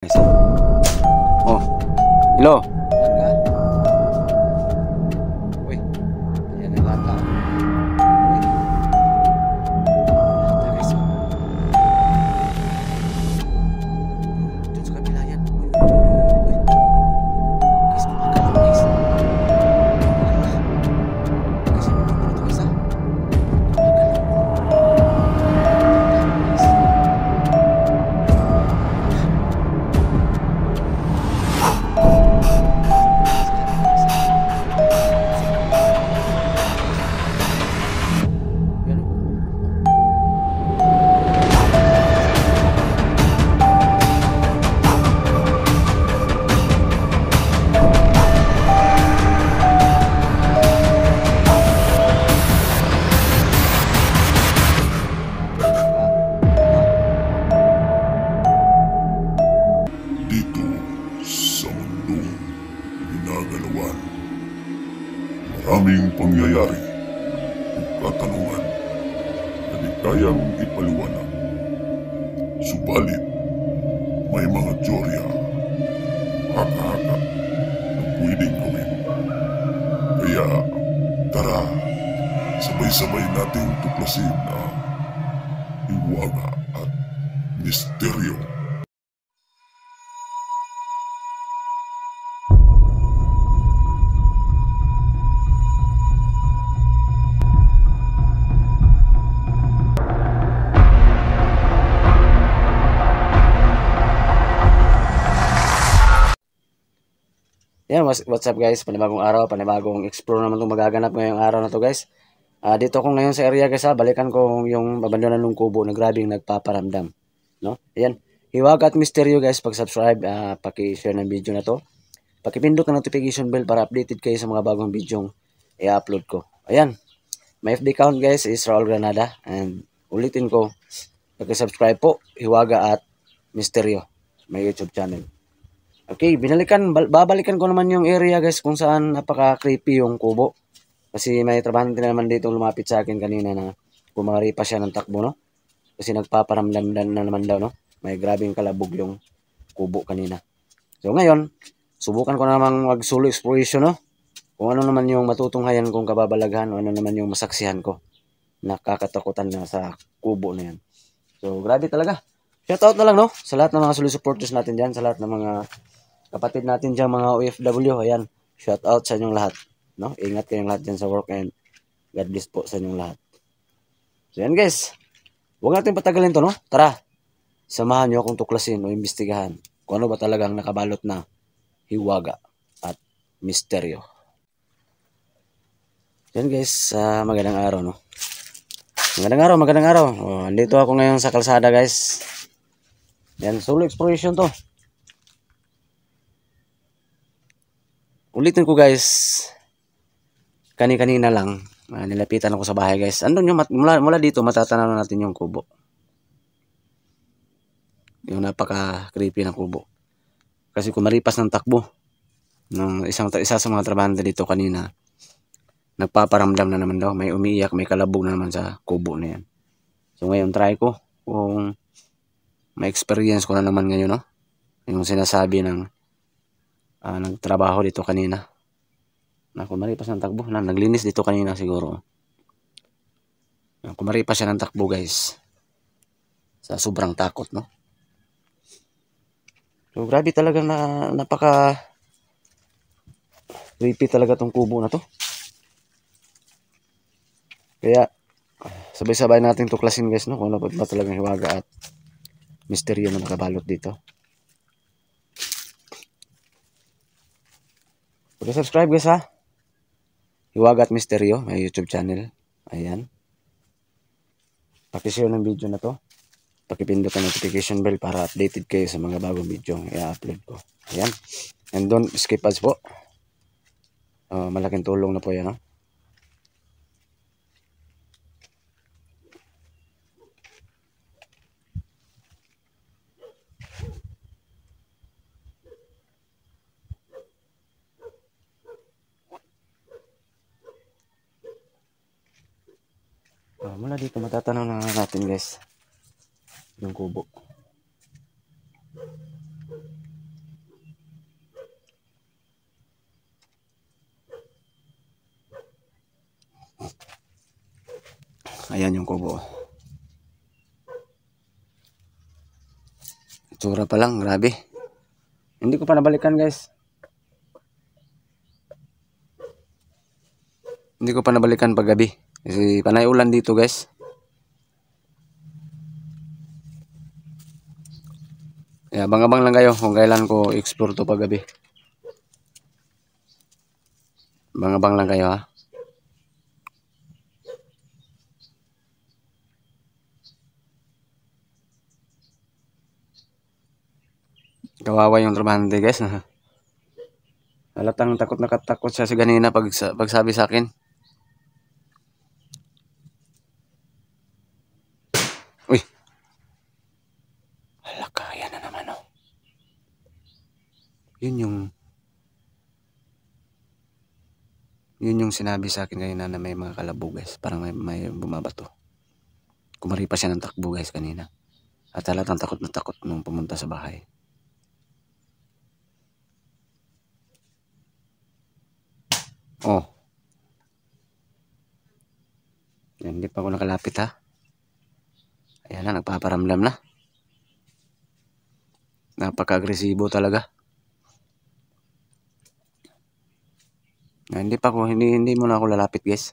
Oh, hello. Uy, ayan ang lata. Uy, lata guys. Dun sa kabila yan. Uy, uy. Guys, gumagalaw guys. Ala. Guys, ano na ito guys ah? Gumagalaw. Guys. Dito sa mundong ginagalawan, maraming pangyayari o katanungan na di kayang ipaliwanag. Subalit, may mga teorya, haka-haka na pwedeng gawin. Kaya, tara, sabay-sabay nating tuklasin ang hiwaga at misteryo. Yan, what's up guys? Panibagong araw, panibagong explore naman itong magaganap ngayong araw na to guys. Dito ko ngayon sa area guys balikan ko yung abandonan ng kubo na grabing nagpaparamdam. No? Ayan, hiwaga at misteryo guys, pag-subscribe, paki-share ng video na to. Paki-pindot ang notification bell para updated kayo sa mga bagong video i-upload ko. Ayan, my FB account guys is Raul Granada, and ulitin ko, paki-subscribe po, hiwaga at misteryo, my YouTube channel. Okay, babalikan ko naman yung area guys kung saan napaka-creepy yung kubo. Kasi may trabahante na naman dito lumapit sa akin kanina na kumari pa siya ng takbo, no? Kasi nagpaparamdam na naman daw, no? May grabing kalabog yung kubo kanina. So ngayon, subukan ko namang mag-solo exploration, no? Kung ano naman yung matutunghayan kong kababalaghan o ano naman yung masaksihan ko. Nakakatakutan na sa kubo na yan. So grabe talaga. Shoutout na lang, no? Sa lahat ng mga solid supporters natin dyan, sa lahat ng mga kapatid natin dyan, mga OFW, ayan, shout out sa inyong lahat, no? Ingat kayong lahat dyan sa work, and God bless po sa inyong lahat. So yan guys, huwag natin patagalin to, no? Tara, samahan nyo akong tuklasin o imbestigahan kung ano ba talagang nakabalot na hiwaga at misteryo. Yan guys, magandang araw, no? Magandang araw. Andito ako ngayon sa kalsada guys. Yan, solo exploration to. Ulitin ko guys, kanina lang, nilapitan ako sa bahay guys. Andun yung mula dito matatanaw natin yung kubo. Yung napaka-creepy na kubo. Kasi kumaripas ng takbo ng isa sa mga trabahante dito kanina, nagpaparamdam na naman daw, may umiiyak, may kalabog na naman sa kubo na yan. So ngayon try ko kung may experience ko na naman ngayon, no? Yung sinasabi ng nagtrabaho dito kanina na kumaripas ng takbo, naglinis dito kanina siguro. Kumaripas siya ng takbo guys, sa sobrang takot, no? So grabe talaga, napaka creepy talaga tong kubo na to. Kaya sabay-sabay natin tuklasin guys, no, kung ano ba talagang hiwaga at misteryo na nakabalot dito. Subscribe guys ha, hiwaga at misteryo, may YouTube channel. Ayan, pakishare ng video na to, pakipindot ang notification bell para updated kayo sa mga bagong video i-upload ko. Ayan, and don't skip ads po. Malaking tulong na po yan, no? Mula dito matatanaw na natin guys yung kubo. Ayan yung kubo. Itsura pa lang, grabe. Hindi ko pa nabalikan guys. Hindi ko pa nabalikan paggabi. Kasi panay ulan dito guys. Kaya abang-abang lang kayo kung kailan ko explore to paggabi. Abang-abang lang kayo ha. Kawawa yung trabahante guys. Halatang takot na katakot siya sa ganina pagsabi sa akin. Uy. Hala, kaya na naman oh. Yun yung sinabi sa akin kanina na may mga kalabo guys. Parang may bumabato. Kumari pa siya ng takbo guys kanina. At halatang takot na takot nung pumunta sa bahay. Oh. Yan, hindi pa ako nakalapit ha. Ayan na, nagpaparamdam na. Napaka-agresibo talaga. Hindi muna ako lalapit guys.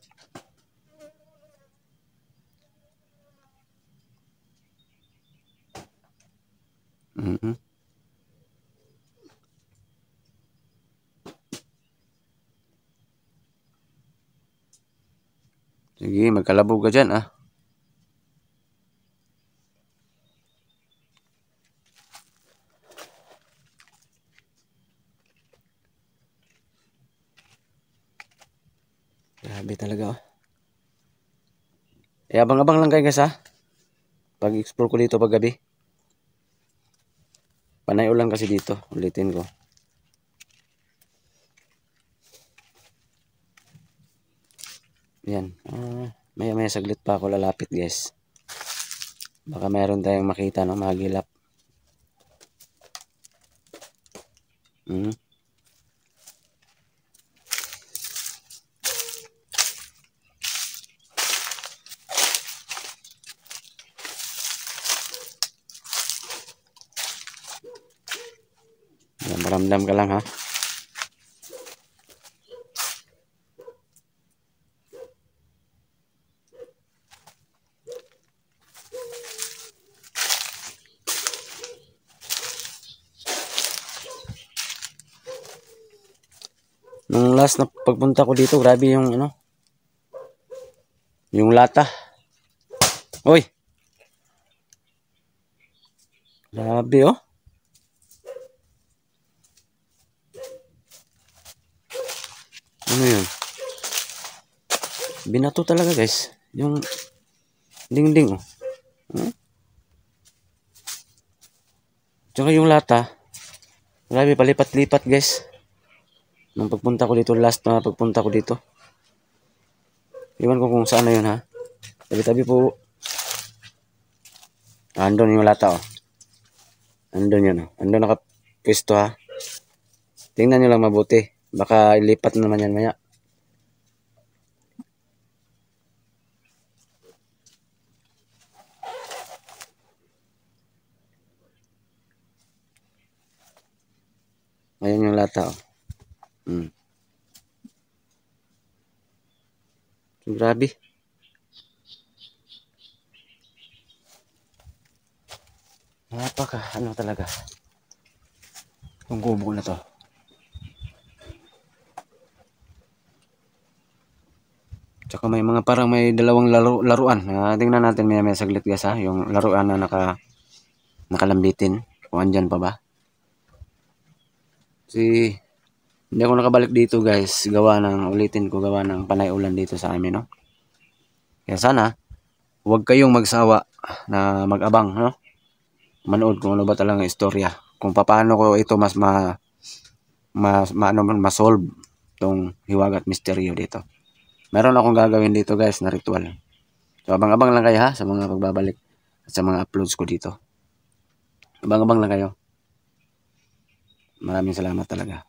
Sige, magkalabog ka dyan ah. Grabe talaga oh. Eh, abang-abang lang kayo guys ha. Pag-explore ko dito paggabi. Panay ulan kasi dito. Ulitin ko. Yan. Maya saglit pa ako lalapit guys. Baka mayroon tayong makita no, magilap. Yan, maramdam ka lang ha. Nung last na pagpunta ko dito, grabe yung ano, yung lata. Uy! Grabe oh. Ano yun? Binato talaga guys. Yung dingding oh. Tsaka yung lata. Grabe, palipat-lipat guys. Nung pagpunta ko dito, last na pagpunta ko dito. Iwan ko kung saan na yun ha. Tabi-tabi po. Andun yung lata oh. Andun yun oh. Andun nakapwesto ha. Tingnan nyo lang mabuti. Baka ilipat na naman yan maya. Ayan yung lata oh. So, grabe. Ano talaga. Yung kubo na to. Tsaka may mga parang may dalawang laruan. Tingnan natin may saglit guys ha. Yung laruan na nakalambitin. Kung andyan pa ba. Kasi hindi ako nakabalik dito guys. Ulitin ko gawa ng panay ulan dito sa amin no. Kaya sana huwag kayong magsawa na mag-abang no. Manood kung ano ba talagang istorya. Kung paano ko ito ma-solve tong hiwaga at misteryo dito. Meron akong gagawin dito guys na ritual. So abang-abang lang kayo ha sa mga pagbabalik at sa mga uploads ko dito. Abang-abang lang kayo. Maraming salamat talaga.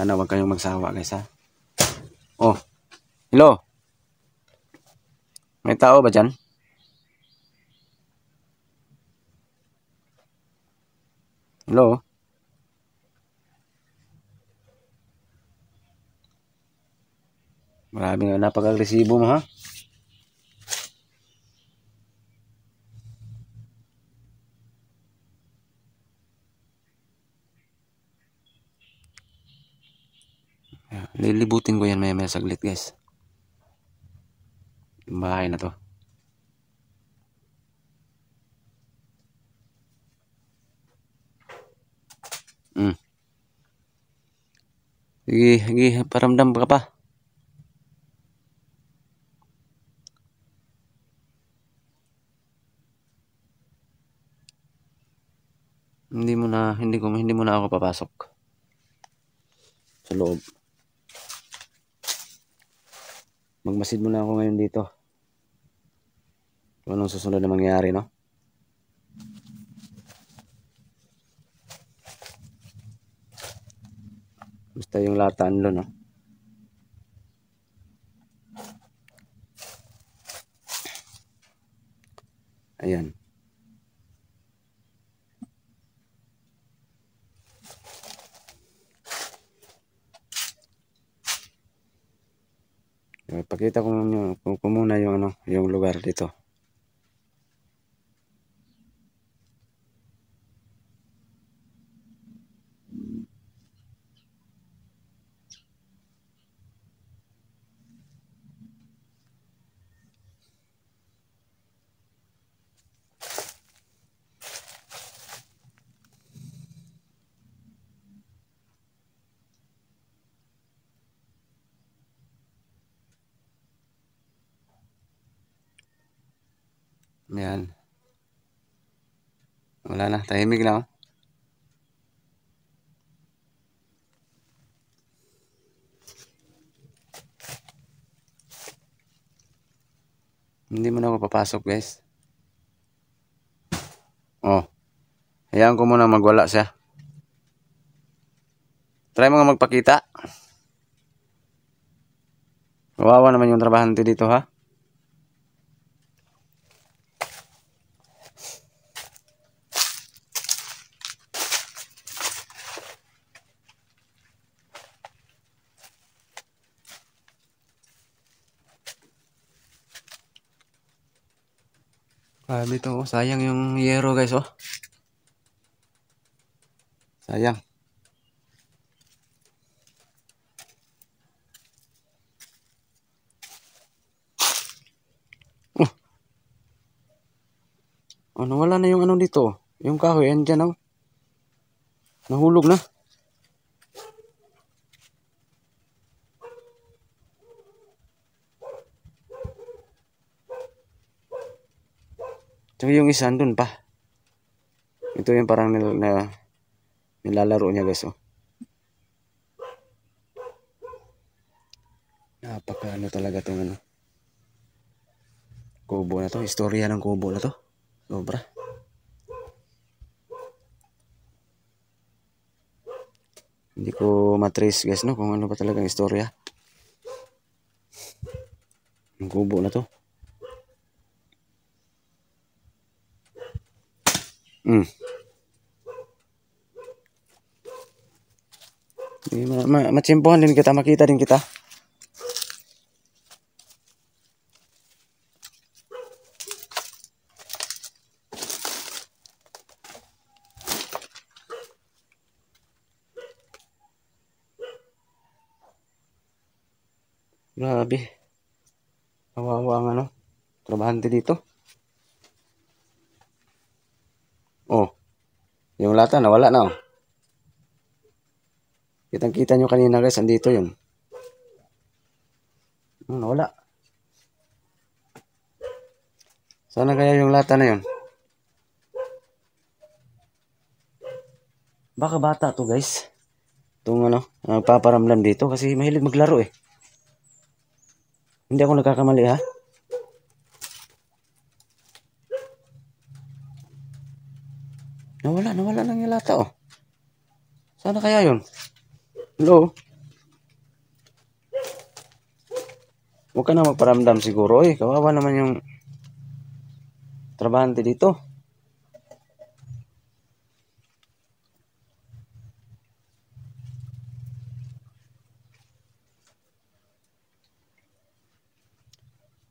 Sana wag kayong magsawa guys ha. Oh, hello. May tao ba dyan? Hello? Maraming napaka-agresibo mo ha. Lilibutin ko yan maya saglit guys. Yung bahay na to. Sige, paramdam ka pa. Hindi mo na ako papasok sa loob. Magmasid muna ako ngayon dito. Kung anong susunod na mangyari, no? Basta yung lataan lo, no? Ayan. Pakita ko muna yung ano, yung lugar dito. Ayan. Wala na, tahimik lang. Oh. Hindi mo na ako papasok guys. Oh. Hayaan ko muna magwala siya. Try mo nga magpakita. Kawawa naman yung trabahante dito ha. Dito oh, sayang yung yero guys oh. Sayang. Oh, nawala na yung ano dito. Yung kahoy, andyan oh. Nahulog na. So yung isa andun pa. Ito yung parang nilalaro niya guys oh. Napaka ano talaga itong ano. Kubo na to. Istorya ng kubo na to. Sobra. Hindi ko matrace guys no kung ano pa talagang istorya. Yung kubo na to. Matsimpohan din kita, makita din kita. Grabe. Kawawa ang ano, trabahante dito. Oh, yung lata nawala na oh. Kitang-kita nyo kanina guys, andito yun. Nawala. Sana kaya yung lata na yun? Baka bata to guys. Itong ano, nagpaparamdam dito kasi mahilig maglaro eh. Hindi ako nagkakamali ha. Nawala lang yung lata oh. Sana kaya yun? Hello? Huwag ka na magparamdam siguro. Kawawa naman yung trabahante dito.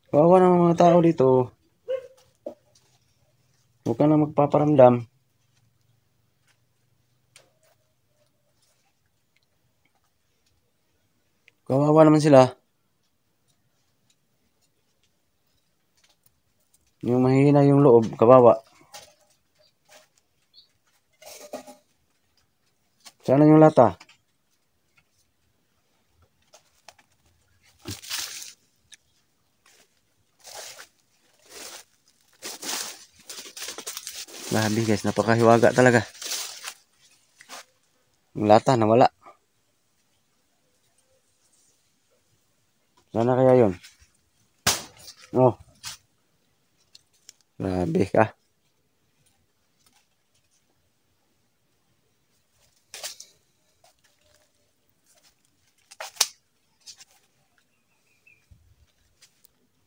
Kawawa naman mga tao dito. Huwag ka na magpaparamdam. Kawawa naman sila. Yung mahina yung loob, kawawa. Sana yung lata. Grabe guys, napakahiwaga talaga. Yung lata nawala. Sana kaya yun? Oh. Grabe ka.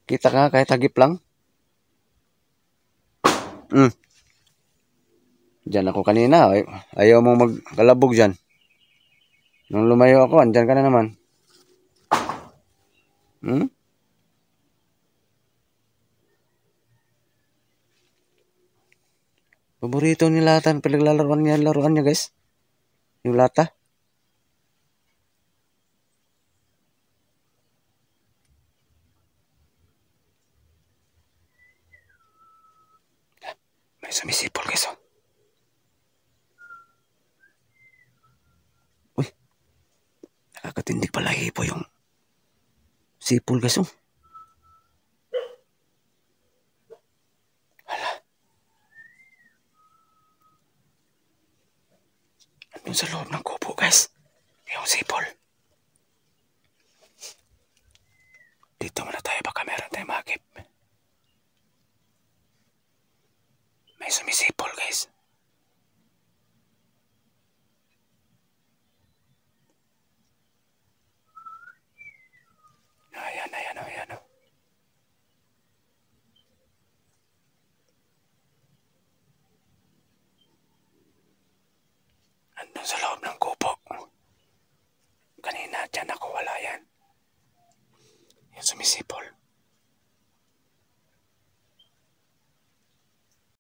Kita ka kahit hagip lang. Diyan ako kanina. Ayaw mong magkalabog dyan. Nung lumayo ako, andyan ka na naman. Paborito ni Latan. Pinaglalaroan niya guys. Yung lata. May sumisipol guys. Uy. Nakakatindig pala hipo yung sipol guys. Andun sa loob ng kubo guys. Yung sipol. Dito muna tayo, baka meron tayong makip. May sumisipol guys. Ayan. Andun sa loob ng kubo. Kanina dyan ako, wala yan. Yung sumisipol.